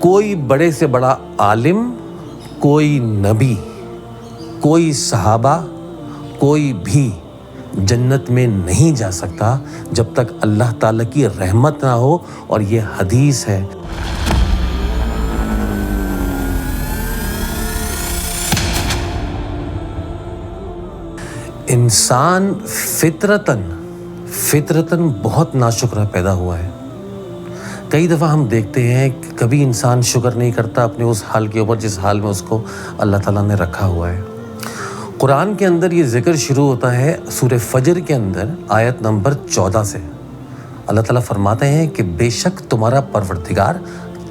کوئی بڑے سے بڑا عالم، کوئی نبی، کوئی صحابہ، کوئی بھی جنت میں نہیں جا سکتا جب تک اللہ تعالیٰ کی رحمت نہ ہو، اور یہ حدیث ہے۔ انسان فطرتاً بہت ناشکرہ پیدا ہوا ہے۔ کئی دفعہ ہم دیکھتے ہیں کہ کبھی انسان شکر نہیں کرتا اپنے اس حال کے اوپر جس حال میں اس کو اللہ تعالیٰ نے رکھا ہوا ہے۔ قرآن کے اندر یہ ذکر شروع ہوتا ہے سورہ فجر کے اندر آیت نمبر 14 سے۔ اللہ تعالیٰ فرماتے ہیں کہ بے شک تمہارا پروردگار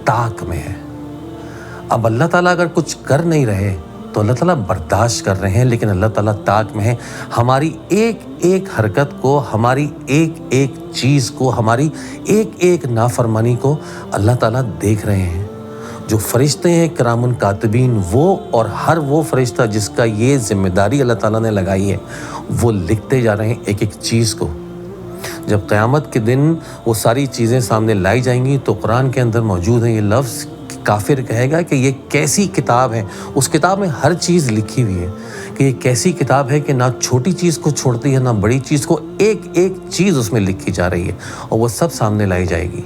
طاق میں ہے۔ اب اللہ تعالیٰ اگر کچھ کر نہیں رہے تو اللہ تعالیٰ برداشت کر رہے ہیں، لیکن اللہ تعالیٰ طاق میں ہے۔ ہماری ایک ایک حرکت کو، ہماری ایک ایک چیز کو، ہماری ایک ایک نافرمانی کو اللہ تعالیٰ دیکھ رہے ہیں۔ جو فرشتے ہیں کرام کاتبین، وہ اور ہر وہ فرشتہ جس کا یہ ذمہ داری اللہ تعالیٰ نے لگائی ہے، وہ لکھتے جا رہے ہیں ایک ایک چیز کو۔ جب قیامت کے دن وہ ساری چیزیں سامنے لائی جائیں گی تو قرآن کے اندر موجود ہے یہ لفظ، کافر کہے گا کہ یہ کیسی کتاب ہے۔ اس کتاب میں ہر چیز لکھی ہوئی ہے کہ یہ کیسی کتاب ہے کہ نہ چھوٹی چیز کو چھوڑتی ہے نہ بڑی چیز کو، ایک ایک چیز اس میں لکھی جا رہی ہے اور وہ سب سامنے لائی جائے گی۔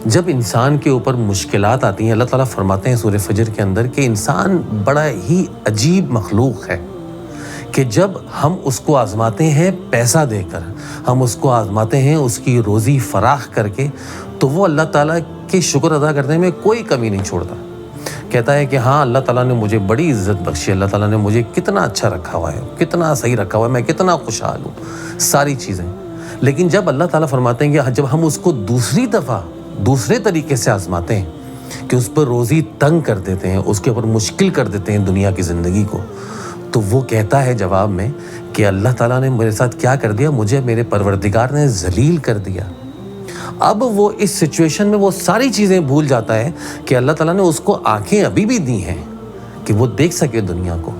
جب انسان کے اوپر مشکلات آتی ہیں، اللہ تعالیٰ فرماتے ہیں سورہ فجر کے اندر کہ انسان بڑا ہی عجیب مخلوق ہے کہ جب ہم اس کو آزماتے ہیں پیسہ دے کر، ہم اس کو آزماتے ہیں اس کی روزی فراخ کر کے، تو وہ اللہ تعالیٰ کے شکر ادا کرنے میں کوئی کمی نہیں چھوڑتا۔ کہتا ہے کہ ہاں اللہ تعالیٰ نے مجھے بڑی عزت بخشی، اللہ تعالیٰ نے مجھے کتنا اچھا رکھا ہوا ہے، کتنا صحیح رکھا ہوا ہے، میں کتنا خوشحال ہوں، ساری چیزیں۔ لیکن جب اللہ تعالیٰ فرماتے ہیں کہ جب ہم اس کو دوسری دفعہ دوسرے طریقے سے آزماتے ہیں کہ اس پر روزی تنگ کر دیتے ہیں، اس کے اوپر مشکل کر دیتے ہیں دنیا کی زندگی کو، تو وہ کہتا ہے جواب میں کہ اللہ تعالیٰ نے میرے ساتھ کیا کر دیا، مجھے میرے پروردگار نے ذلیل کر دیا۔ اب وہ اس سچویشن میں وہ ساری چیزیں بھول جاتا ہے کہ اللہ تعالیٰ نے اس کو آنکھیں ابھی بھی دی ہیں کہ وہ دیکھ سکے دنیا کو،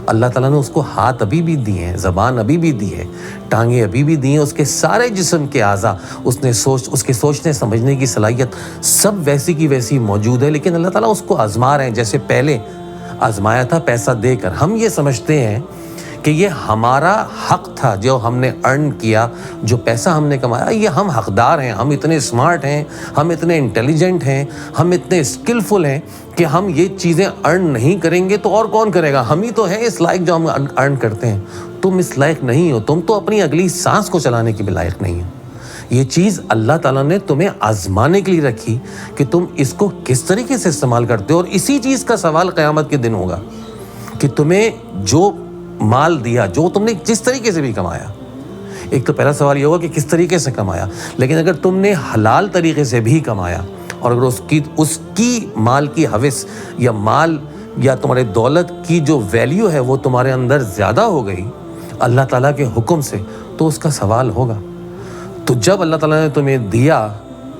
اللہ تعالیٰ نے اس کو ہاتھ ابھی بھی دی ہیں، زبان ابھی بھی دی ہے، ٹانگیں ابھی بھی دی ہیں، اس کے سارے جسم کے اعضاء، اس کے سوچنے سمجھنے کی صلاحیت سب ویسی کی ویسی موجود ہے، لیکن اللہ تعالیٰ اس کو آزما رہے ہیں جیسے پہلے آزمایا تھا پیسہ دے کر۔ ہم یہ سمجھتے ہیں کہ یہ ہمارا حق تھا جو ہم نے ارن کیا، جو پیسہ ہم نے کمایا، یہ ہم حقدار ہیں، ہم اتنے اسمارٹ ہیں، ہم اتنے انٹیلیجنٹ ہیں، ہم اتنے اسکلفل ہیں کہ ہم یہ چیزیں ارن نہیں کریں گے تو اور کون کرے گا، ہم ہی تو ہیں اس لائق جو ہم ارن کرتے ہیں۔ تم اس لائق نہیں ہو، تم تو اپنی اگلی سانس کو چلانے کی بھی لائق نہیں ہو۔ یہ چیز اللہ تعالیٰ نے تمہیں آزمانے کے لیے رکھی کہ تم اس کو کس طریقے سے استعمال کرتے ہو، اور اسی چیز کا سوال قیامت کے دن ہوگا کہ تمہیں جو مال دیا، جو تم نے جس طریقے سے بھی کمایا، ایک تو پہلا سوال یہ ہوگا کہ کس طریقے سے کمایا، لیکن اگر تم نے حلال طریقے سے بھی کمایا اور اگر اس کی مال کی حوث یا مال یا تمہارے دولت کی جو ویلیو ہے وہ تمہارے اندر زیادہ ہو گئی اللہ تعالیٰ کے حکم سے، تو اس کا سوال ہوگا۔ تو جب اللہ تعالیٰ نے تمہیں دیا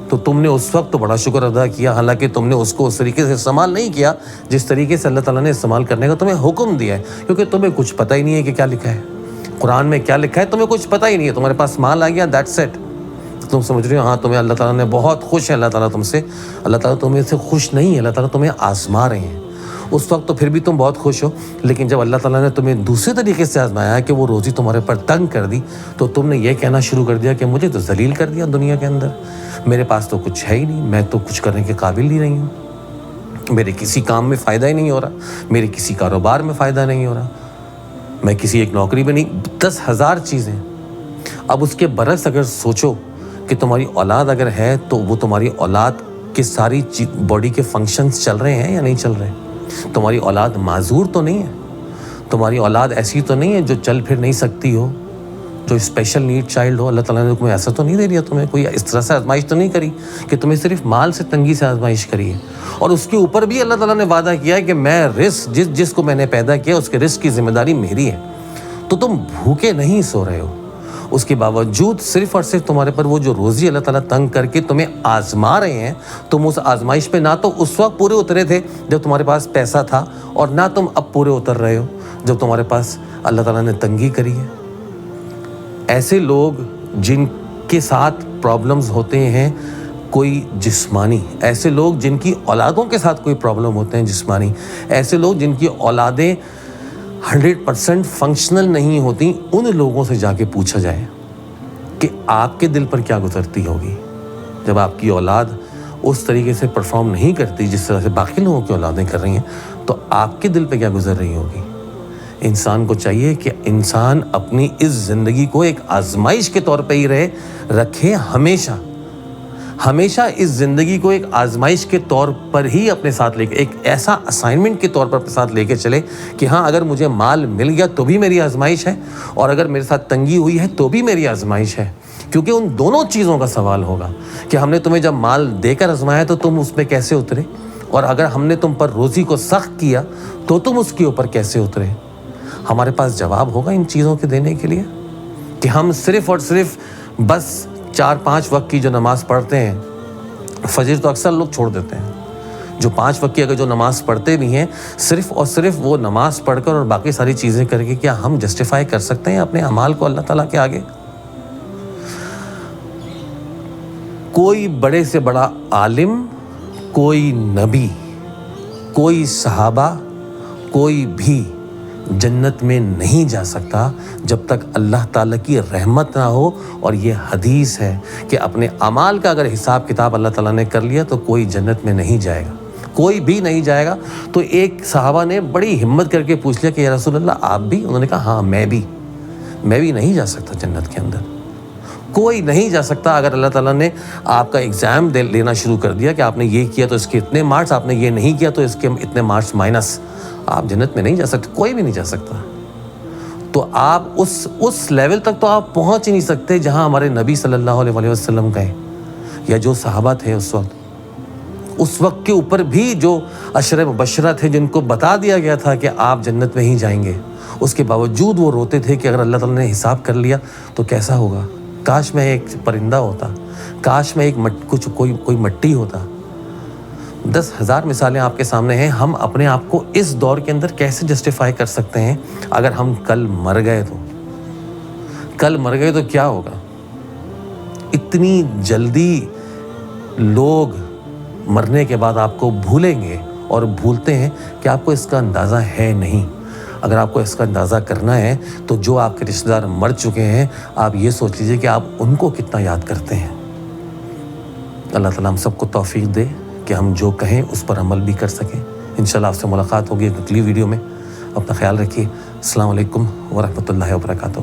تو تم نے اس وقت تو بڑا شکر ادا کیا، حالانکہ تم نے اس کو اس طریقے سے استعمال نہیں کیا جس طریقے سے اللہ تعالیٰ نے استعمال کرنے کا تمہیں حکم دیا ہے، کیونکہ تمہیں کچھ پتہ ہی نہیں ہے کہ کیا لکھا ہے قرآن میں، کیا لکھا ہے تمہیں کچھ پتہ ہی نہیں ہے، تمہارے پاس مال آ گیا، دیٹس اٹ، تم سمجھ رہے ہو ہاں تمہیں اللہ تعالیٰ نے بہت خوش ہے، اللہ تعالیٰ تم سے، اللہ تعالیٰ تمہیں سے خوش نہیں ہے، اللہ تعالیٰ تمہیں آزما رہے ہیں۔ اس وقت تو پھر بھی تم بہت خوش ہو، لیکن جب اللہ تعالیٰ نے تمہیں دوسرے طریقے سے آزمایا کہ وہ روزی تمہارے پر تنگ کر دی، تو تم نے یہ کہنا شروع کر دیا کہ مجھے تو ذلیل کر دیا دنیا کے اندر، میرے پاس تو کچھ ہے ہی نہیں، میں تو کچھ کرنے کے قابل ہی نہیں ہوں، میرے کسی کام میں فائدہ ہی نہیں ہو رہا، میرے کسی کاروبار میں فائدہ نہیں ہو رہا، میں کسی ایک نوکری میں نہیں، 10,000 چیزیں۔ اب اس کے برعکس اگر سوچو کہ تمہاری اولاد اگر ہے تو وہ تمہاری اولاد کے ساری باڈی کے فنکشنز چل رہے ہیں یا نہیں چل رہے ہیں، تمہاری اولاد معذور تو نہیں ہے، تمہاری اولاد ایسی تو نہیں ہے جو چل پھر نہیں سکتی ہو، جو اسپیشل نیڈ چائلڈ ہو، اللہ تعالیٰ نے تمہیں ایسا تو نہیں دے دیا، تمہیں کوئی اس طرح سے آزمائش تو نہیں کری کہ تمہیں صرف مال سے تنگی سے آزمائش کری ہے، اور اس کے اوپر بھی اللہ تعالیٰ نے وعدہ کیا ہے کہ میں رزق جس کو میں نے پیدا کیا اس کے رزق کی ذمہ داری میری ہے، تو تم بھوکے نہیں سو رہے ہو، اس کے باوجود صرف اور صرف تمہارے پر وہ جو روزی اللہ تعالیٰ تنگ کر کے تمہیں آزما رہے ہیں، تم اس آزمائش پہ نہ تو اس وقت پورے اترے تھے جب تمہارے پاس پیسہ تھا، اور نہ تم اب پورے اتر رہے ہو جب تمہارے پاس اللہ تعالیٰ نے تنگی کری ہے۔ ایسے لوگ جن کے ساتھ پرابلمز ہوتے ہیں کوئی جسمانی، ایسے لوگ جن کی اولادوں کے ساتھ کوئی پرابلم ہوتے ہیں جسمانی، ایسے لوگ جن کی اولادیں 100% فنکشنل نہیں ہوتی، ان لوگوں سے جا کے پوچھا جائے کہ آپ کے دل پر کیا گزرتی ہوگی جب آپ کی اولاد اس طریقے سے پرفارم نہیں کرتی جس طرح سے باقی لوگوں کی اولادیں کر رہی ہیں، تو آپ کے دل پہ کیا گزر رہی ہوگی۔ انسان کو چاہیے کہ انسان اپنی اس زندگی کو ایک آزمائش کے طور پہ ہی رکھے، ہمیشہ اس زندگی کو ایک آزمائش کے طور پر ہی اپنے ساتھ لے کے، ایک ایسا اسائنمنٹ کے طور پر اپنے ساتھ لے کے چلے کہ ہاں اگر مجھے مال مل گیا تو بھی میری آزمائش ہے، اور اگر میرے ساتھ تنگی ہوئی ہے تو بھی میری آزمائش ہے، کیونکہ ان دونوں چیزوں کا سوال ہوگا کہ ہم نے تمہیں جب مال دے کر آزمایا تو تم اس پہ کیسے اترے، اور اگر ہم نے تم پر روزی کو سخت کیا تو تم اس کے اوپر کیسے اترے۔ ہمارے پاس جواب ہوگا ان چیزوں کے دینے کے لیے کہ ہم صرف اور صرف بس 4-5 وقت کی جو نماز پڑھتے ہیں، فجر تو اکثر لوگ چھوڑ دیتے ہیں، جو 5 وقت کی اگر جو نماز پڑھتے بھی ہیں، صرف اور صرف وہ نماز پڑھ کر اور باقی ساری چیزیں کر کے کیا ہم جسٹیفائی کر سکتے ہیں اپنے اعمال کو اللہ تعالیٰ کے آگے؟ کوئی بڑے سے بڑا عالم، کوئی نبی، کوئی صحابہ، کوئی بھی جنت میں نہیں جا سکتا جب تک اللہ تعالیٰ کی رحمت نہ ہو، اور یہ حدیث ہے کہ اپنے اعمال کا اگر حساب کتاب اللہ تعالیٰ نے کر لیا تو کوئی جنت میں نہیں جائے گا، کوئی بھی نہیں جائے گا۔ تو ایک صحابہ نے بڑی ہمت کر کے پوچھ لیا کہ یا رسول اللہ آپ بھی؟ انہوں نے کہا ہاں میں بھی نہیں جا سکتا جنت کے اندر، کوئی نہیں جا سکتا۔ اگر اللہ تعالیٰ نے آپ کا ایگزام لینا شروع کر دیا کہ آپ نے یہ کیا تو اس کے اتنے مارکس، آپ نے یہ نہیں کیا تو اس کے اتنے مارکس مائنس، آپ جنت میں نہیں جا سکتے، کوئی بھی نہیں جا سکتا۔ تو آپ اس لیول تک تو آپ پہنچ ہی نہیں سکتے جہاں ہمارے نبی صلی اللہ علیہ وسلم گئے، یا جو صحابہ تھے اس وقت کے اوپر بھی جو عشرہ مبشرہ تھے جن کو بتا دیا گیا تھا کہ آپ جنت میں ہی جائیں گے، اس کے باوجود وہ روتے تھے کہ اگر اللہ تعالیٰ نے حساب کر لیا تو کیسا ہوگا، کاش میں ایک پرندہ ہوتا، کاش میں کوئی مٹی ہوتا۔ 10,000 مثالیں آپ کے سامنے ہیں۔ ہم اپنے آپ کو اس دور کے اندر کیسے جسٹیفائی کر سکتے ہیں اگر ہم کل مر گئے تو کیا ہوگا؟ اتنی جلدی لوگ مرنے کے بعد آپ کو بھولیں گے، اور بھولتے ہیں کہ آپ کو اس کا اندازہ ہے نہیں۔ اگر آپ کو اس کا اندازہ کرنا ہے تو جو آپ کے رشتہ دار مر چکے ہیں، آپ یہ سوچ لیجئے کہ آپ ان کو کتنا یاد کرتے ہیں۔ اللہ تعالیٰ ہم سب کو توفیق دے کہ ہم جو کہیں اس پر عمل بھی کر سکیں۔ انشاءاللہ آپ سے ملاقات ہوگی ایک اگلی ویڈیو میں۔ اپنا خیال رکھیے۔ السلام علیکم ورحمۃ اللہ وبرکاتہ۔